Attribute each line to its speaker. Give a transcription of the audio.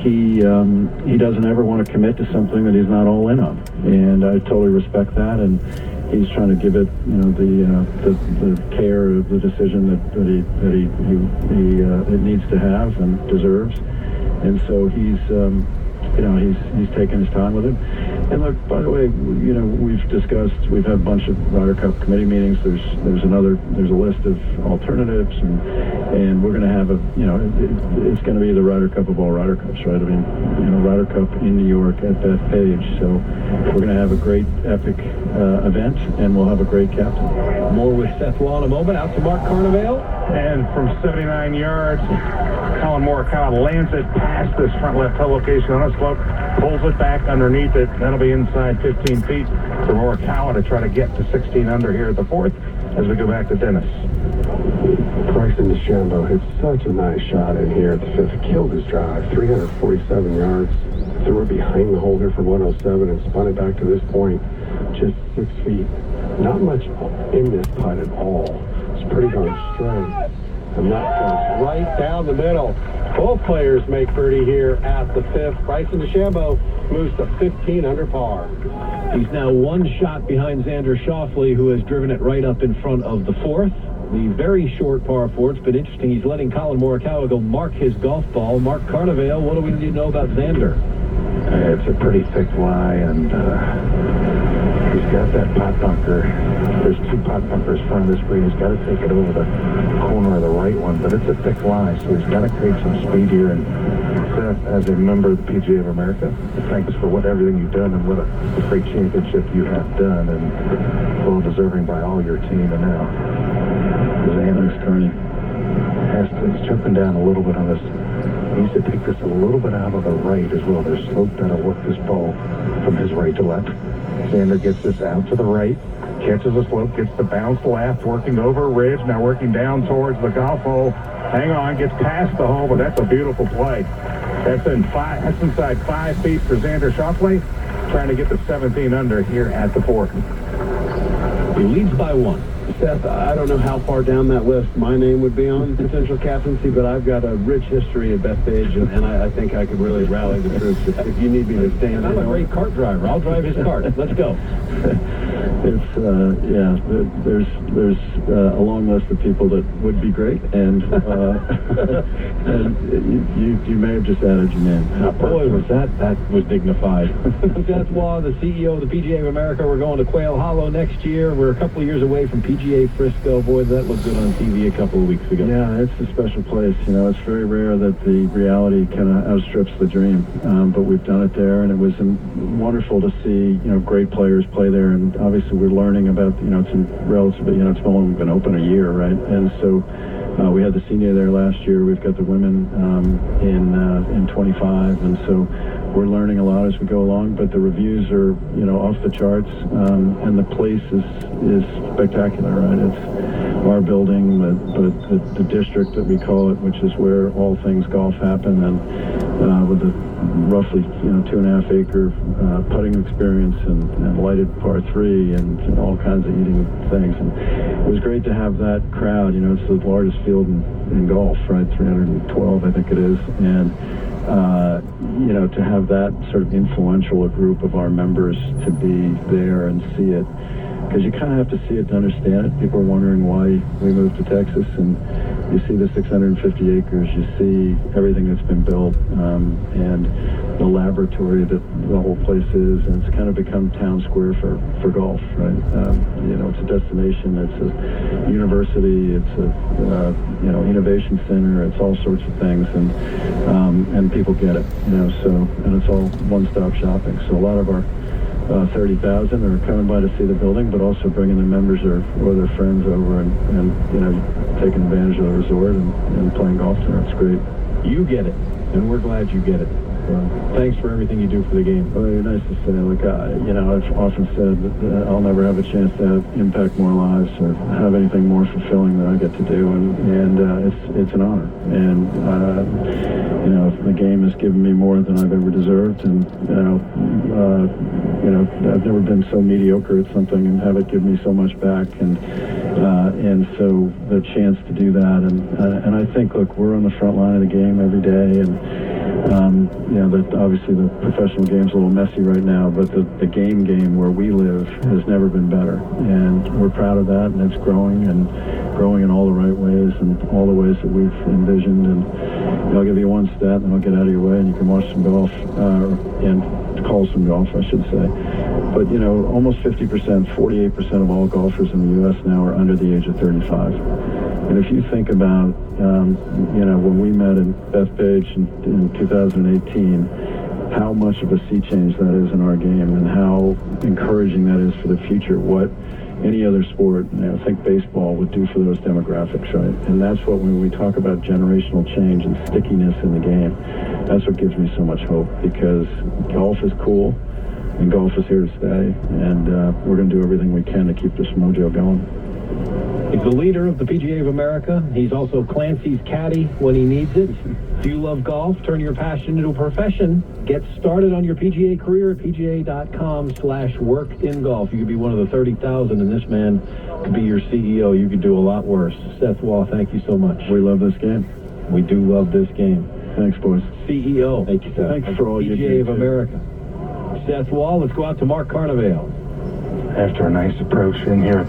Speaker 1: he doesn't ever want to commit to something that he's not all in on, and I totally respect that. And he's trying to give it, the care of the decision that it needs to have and deserves. And so he's taken his time with it. And look, by the way, we've had a bunch of Ryder Cup committee meetings. There's a list of alternatives, and we're going to have it's going to be the Ryder Cup of all Ryder Cups, right? I mean, Ryder Cup in New York at Bethpage. So we're going to have a great epic event, and we'll have a great captain.
Speaker 2: More with Seth Law in a moment. Out to Mark Carnevale.
Speaker 3: And from 79 yards, Colin Morikawa lands it past this front left toe location on a slope, pulls it back underneath it. That'll be inside 15 feet for Morikawa to try to get to 16 under here at the fourth as we go back to Dennis.
Speaker 4: Bryson DeChambeau hit such a nice shot in here at the fifth. Killed his drive, 347 yards. Threw it behind the holder for 107 and spun it back to this point, just 6 feet. Not much in this putt at all. It's pretty darn straight. And that goes right down the middle. Both players make birdie here at the fifth. Bryson DeChambeau moves to 15 under par.
Speaker 2: He's now one shot behind Xander Schauffele, who has driven it right up in front of the fourth. The very short par four. It's been interesting. He's letting Colin Morikawa go mark his golf ball. Mark Carnevale, what do we need to know about Xander?
Speaker 3: It's a pretty thick lie, and he's got that pot bunker. There's two pot bunkers front of this green. He's got to take it over the corner of the right one, but it's a thick lie, so he's got to create some speed here. And Seth, as a member of the PGA of America, thanks for everything you've done and what a great championship you have done, and well deserving by all your team. And now Xander's turning. He's jumping down a little bit on this. He needs to take this a little bit out of the right as well. There's slope that'll work this ball from his right to left. Xander gets this out to the right, catches the slope, gets the bounce left, working over a ridge, now working down towards the golf hole. Hang on, gets past the hole, but that's a beautiful play. That's inside 5 feet for Xander Schauffele, trying to get the 17 under here at the fourth.
Speaker 2: He leads by one.
Speaker 5: Seth, I don't know how far down that list my name would be on potential captaincy, but I've got a rich history at Bethpage, and I think I could really rally the troops if you need me to stand.
Speaker 2: I'm a great cart driver. I'll drive his cart. Let's go.
Speaker 1: There's a long list of people that would be great, and you may have just added your name.
Speaker 2: Boy, that was dignified. Seth Law, the CEO of the PGA of America. We're going to Quail Hollow next year. We're a couple of years away from PGA Frisco. Boy, that looked good on TV a couple of weeks ago.
Speaker 1: Yeah, it's a special place. It's very rare that the reality kind of outstrips the dream, but we've done it there, and it was wonderful to see great players play there. And obviously we're learning about it's relatively it's only been open a year, right? And so we had the senior there last year. We've got the women in 25, and so we're learning a lot as we go along. But the reviews are off the charts, and the place is spectacular, right? It's our building, but the district that we call it, which is where all things golf happen, and with the roughly 2.5 acre putting experience and lighted par 3 and all kinds of eating things. And it was great to have that crowd. It's the largest field in golf, right? 312, I think it is. And to have that sort of influential a group of our members to be there and see it, because you kind of have to see it to understand it. People are wondering why we moved to Texas, and you see the 650 acres, you see everything that's been built, and the laboratory that the whole place is, and it's kind of become town square for golf, right? It's a destination, it's a university, it's a innovation center, it's all sorts of things, and people get it, and it's all one-stop shopping. So a lot of our 30,000 are coming by to see the building, but also bringing their members or their friends over and taking advantage of the resort and playing golf there. It's great.
Speaker 2: You get it, and we're glad you get it. Thanks for everything you do for the game.
Speaker 1: Well, you're nice to say. Look, I've often said that I'll never have a chance to impact more lives or have anything more fulfilling than I get to do, and it's an honor. And the game has given me more than I've ever deserved, and I've never been so mediocre at something and have it give me so much back, and so the chance to do that, and I think, look, we're on the front line of the game every day, and That obviously the professional game's a little messy right now, but the game where we live has never been better, and we're proud of that, and it's growing in all the right ways and all the ways that we've envisioned. And I'll give you one stat, and I'll get out of your way, and you can watch some golf and call some golf, I should say. But almost 50%, 48% of all golfers in the U.S. now are under the age of 35. And if you think about, when we met in Bethpage in 2018, how much of a sea change that is in our game and how encouraging that is for the future, what any other sport, I think baseball would do for those demographics, right? And that's what, when we talk about generational change and stickiness in the game, that's what gives me so much hope, because golf is cool and golf is here to stay, and we're going to do everything we can to keep this mojo going.
Speaker 2: He's the leader of the PGA of America. He's also Clancy's caddy when he needs it. If you love golf, turn your passion into a profession. Get started on your PGA career at pga.com/workingolf. You could be one of the 30,000, and this man could be your CEO. You could do a lot worse. Seth Waugh, thank you so much.
Speaker 1: We love this game.
Speaker 2: We do love this game.
Speaker 1: Thanks, boys.
Speaker 2: CEO.
Speaker 1: Thank you, Seth. Thanks for all you do.
Speaker 2: PGA of America. Seth Waugh, let's go out to Mark Carnevale.
Speaker 3: After a nice approach in here